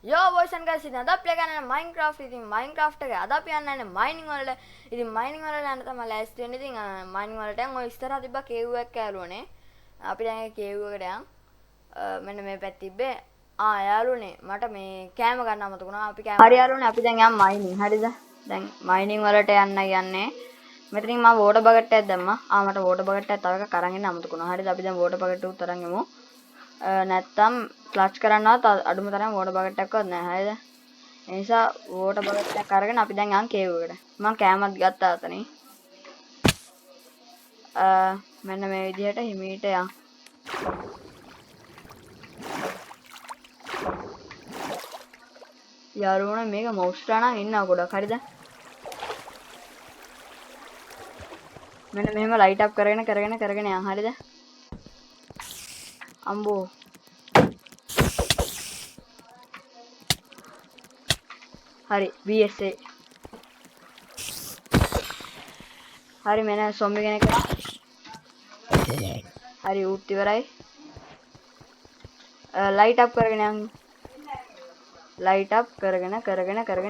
Yo boys and girls, ඉතින් අද අපි ගන්න Minecraft. ඉතින් Minecraft එකේ අද අපි යන්නේ mining වලට. ඉතින් mining වලට යන්න තමයි ලෑස්ති වෙන්නේ. ඉතින් mining වලට යන් ඔය ඉස්සරහ තිබ්බ cave එකක් කෑලුවනේ. අපි දැන් ඒ cave එකට යන්. මෙන්න මේ පැත්ත තිබ්බේ. යාළුවනේ මට මේ කෑම ගන්න අමතක වුණා. අපි කෑම හරි යාළුවනේ අපි දැන් යන් mining. හරිද? දැන් mining වලට යන්න යන්නේ. මෙතනින් මම water bucket එකක් දැම්මා. මට water bucket එකක් තව එකක් අරන් එන්න අමතක වුණා. හරිද? අපි දැන් water bucket උත් අරන් යමු. නැත්තම් ක්ලච් කරන්නවත් අඩුම තරම් water bucket එකක්වත් නැහැ. හරිද? ඒ නිසා water bucket එකක් අරගෙන අපි දැන් යන් cave එකට. මම කෑමත් ගත්තා අතනින්. මෙන්න මේ විදිහට හිමීට යන්. යාළුවනේ මේක මොස්ටර් නම් ඉන්නවා ගොඩක්. හරිද? මෙන්න මෙහෙම ලයිට් අප් කරගෙන යන්. හරිද? අම්බෝ හරි BSA හරි මෙන්න සොම්බි කෙනෙක් හරි උත් ඉවරයි ලයිට් අප් කරගෙන යන් ලයිට් අප් කරගෙන යන්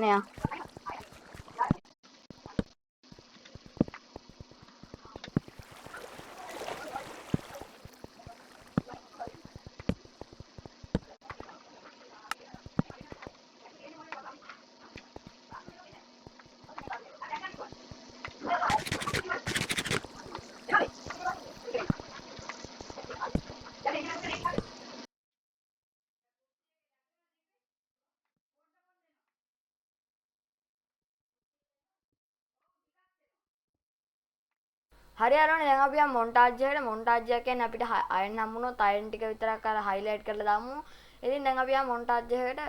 හරි යාළුවනේ දැන් අපි යන් මොන්ටාජ් එක කියන්නේ අපිට අයන් හම්බුනොත් අයන් ටික විතරක් අර හයිලයිට් කරලා දාමු. ඉතින් දැන් අපි යන් මොන්ටාජ් එකට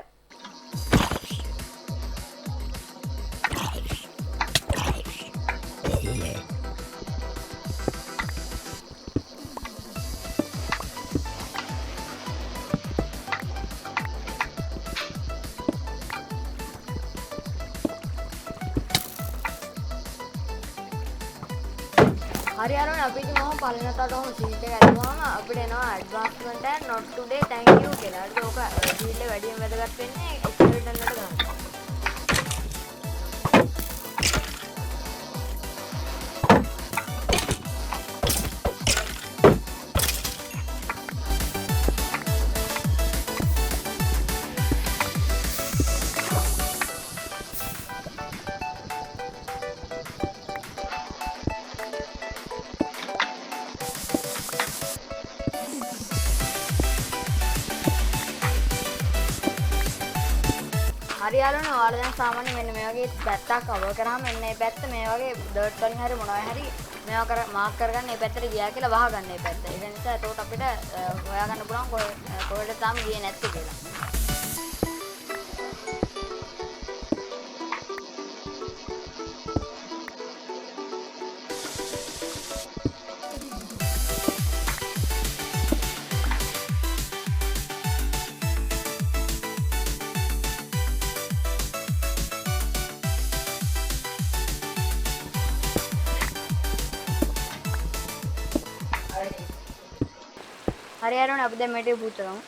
හරි යාළුවනේ අපි ඉතින් මොහොම පළවෙනිතට ඔහොම සීට් එක අරගුවාම අපිට එනවා advancement and not today thank you කියලා. හරිද? ඕක සීට් එක වැඩියෙන් වැදගත් වෙන්නේ ස්කෙලිටන් වලට ගන්න. හරි යාළුවනේ ඔයාලා දැන් සාමාන්‍ය මෙන්න මේ වගේ පැත්තක් කවර් කරාම මෙන්න මේ පැත්ත මේ වගේ ඩර්ට් වලින් හරි මොනවා හරි මේවා මාක් කරගන්න මේ පැත්තට ගියා කියලා වහගන්න මේ පැත්ත. ඒ නිසා එතකොට අපිට හොයාගන්න පුළුවන් කොහෙද තාම ගියේ නැත්තේ කියලා. හරි යාළුවනේ අපි දැන් මේටේ පුච්චරමු.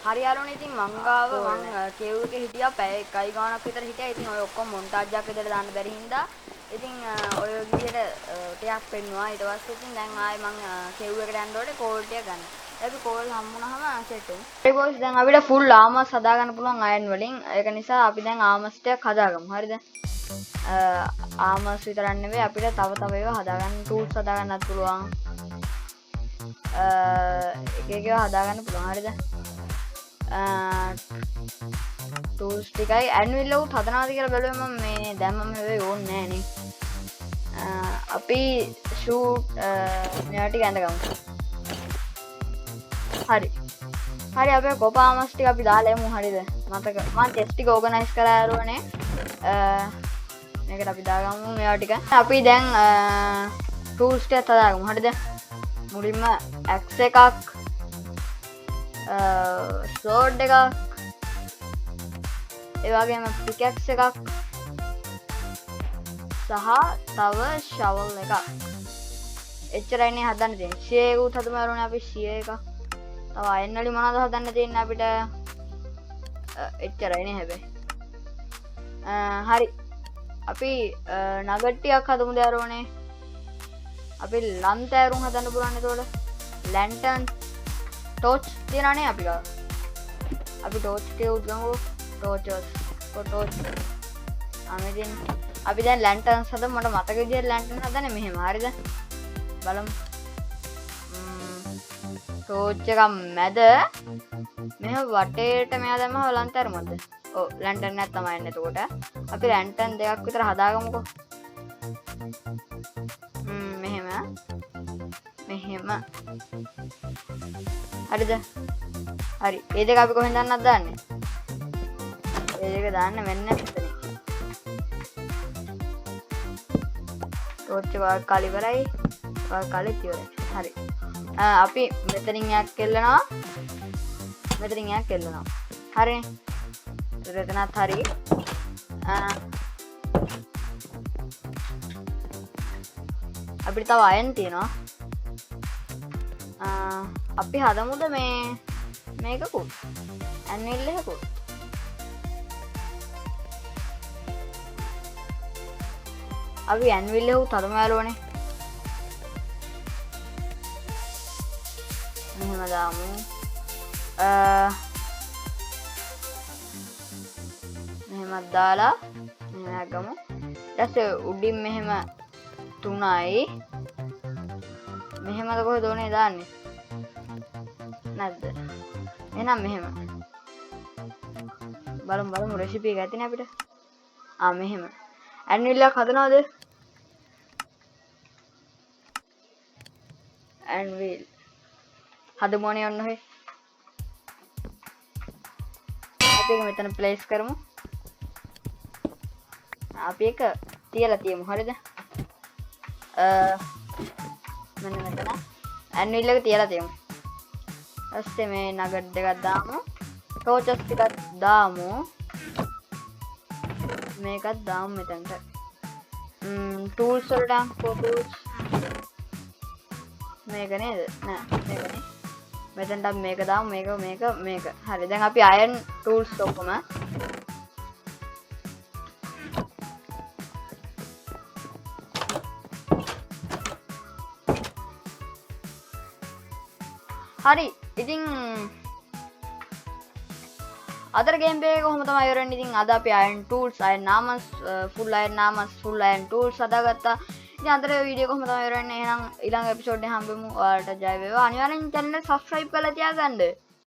හරි යාළුවනේ ඉතින් මං ගාව මං කේව් එකේ හිටියා පැය 1යි ගාණක් විතර හිටියා. ඉතින් ඔය ඔක්කොම මොන්ටාජ් එකක් විතර දාන්න බැරි හින්දා ඉතින් ඔය විදිහට ටිකක් පෙන්නුවා. ඊට පස්සේ ඉතින් දැන් ආයේ මං කේව් එකට යන්න ඕනේ කෝල් ටික ගන්න. අපි කෝල් හම්බුනහම සෙට් වෙමු. හරි බොයිස් දැන් අපිට ෆුල් ආමස් හදා ගන්න පුළුවන් අයන් වලින්. ඒක නිසා අපි දැන් ආමස් ටිකක් හදාගමු. හරිද? ආමස් විතරක් නෙවෙයි අපිට තව ඒවා හදාගන්න ටූල්ස් හදාගන්නත් පුළුවන්. එක ඒවා හදාගන්න පුළුවන්. හරිද? ටූල්ස් ටිකයි ඇන්විල් උත් හදනවාද කියලා බැලුවා මම මේ දැන් මම හැබැයි ඕනේ නැහැ නේ. අපි ෂූට් මේවා ටික ඇඳගමු. හරි අපේ කොපා ආමස් ටික අපි දාලා යමු. හරිද? මතක මම ටෙස්ට් ටික ඕගනයිස් කරලා ආරුවනේ. මේකට අපි දාගමු මේවා ටික. අපි දැන් ටූල්ස් ටික හදාගමු. හරිද? මුලින්ම ඇක්ස් එකක් සෝඩ් එකක් ඒ වගේම පිකැක්ස් එකක් සහ තව ෂවල් එකක් එච්චරයිනේ හදන්න තියෙන්නේ. ෂියර් එකත් හදමු යාළුවනේ අපි ෂියර් එක. තව අයන් වලින් මොනවද හදන්න තියෙන්නේ අපිට? එච්චරයි නේ හැබැයි. හරි. අපි නගට් ටිකක් හදමු දාරෝනේ. අපි ලන්තෑරුම් හදන්න පුළුවන් එතකොට. ලැන්ටර්න් ටෝච් තියනනේ අපි ගාව. අපි ටෝච් ටික උද්ගමු. ටෝචස්. ටෝච්. අමෙදින් අපි දැන් ලැන්ටර්න්ස් හදමු. මට මතක විදියට ලැන්ටර්න් හදන්නේ මෙහෙම. හරිද? බලමු. ටෝච් එක මැද මෙහෙම වටේට මෙයා දැම්මම ලන්තෑරුමක්ද? ඔව් ලැන්ටර්න් එකක් තමයි එන්නේ එතකොට. අපි ලැන්ටර්න් දෙකක් විතර හදාගමුකෝ. මෙහෙම. හරිද? හරි. මේ දෙක අපි කොහෙන්ද දාන්නේ? මේ දෙක දාන්න මෙන්න මෙතන. ටෝච් එක කාලි ඉවරයි. කාලි ඉවරයි. හරි. අපි මෙතනින් එකක් කෙල්ලනවා. මෙතනින් එකක් කෙල්ලනවා. හරිනේ. එතනත් හරි. අපිට තව අයන් තියෙනවා. අපි හදමුද මේකකුත් ඇන්විල් එකකුත්. අපි ඇන්විල් එකකුත් හදමු යාළුවනේ. මෙහෙම දාමු. මෙහෙමත් දාලා මෙහෙම ගමු. ඊට උඩින් මෙහෙම 3යි. මෙහෙමද කොහෙද ඕනේ දාන්නේ? නැද්ද? එහෙනම් මෙහෙම. බලමු රෙසිපි එක ඇතිනේ අපිට. මෙහෙම. ඇන්විල් එකක් හදනවද? ඇන්විල්. හදමුනේ ඔන්න ඔහේ. අපි ඒක මෙතන ප්ලේස් කරමු. අපි ඒක තියලා තියමු. හරිද? මෙන්න මෙතන ඇන්විල් එක තියලා තියමු. ඊස්සේ මේ නගට් දෙකක් දාමු. ටෝචස් ටිකක් දාමු. මේකත් දාමු මෙතනට. ටූල්ස් වලට ටූල්ස් මේක නේද? නෑ මේක නේ. මෙතනට මේක දාමු. මේක. හරි. දැන් අපි අයන් ටූල්ස් ඔක්කොම හරි. ඉතින් අදර ගේම් එකේ කොහොම තමයි ඉවරන්නේ. ඉතින් අද අපි අයන් ටූල්ස්, අයන් නාමස්, ෆුල් අයන් නාමස්, ෆුල් අයන් ටූල්ස් හදාගත්තා. ඉතින් අදර වීඩියෝ කොහොම තමයි ඉවරන්නේ. එහෙනම් ඊළඟ එපිසෝඩ් එකේ හම්බෙමු. ඔයාලට ජය වේවා. අනිවාර්යෙන් channel එක subscribe කරලා තියාගන්න.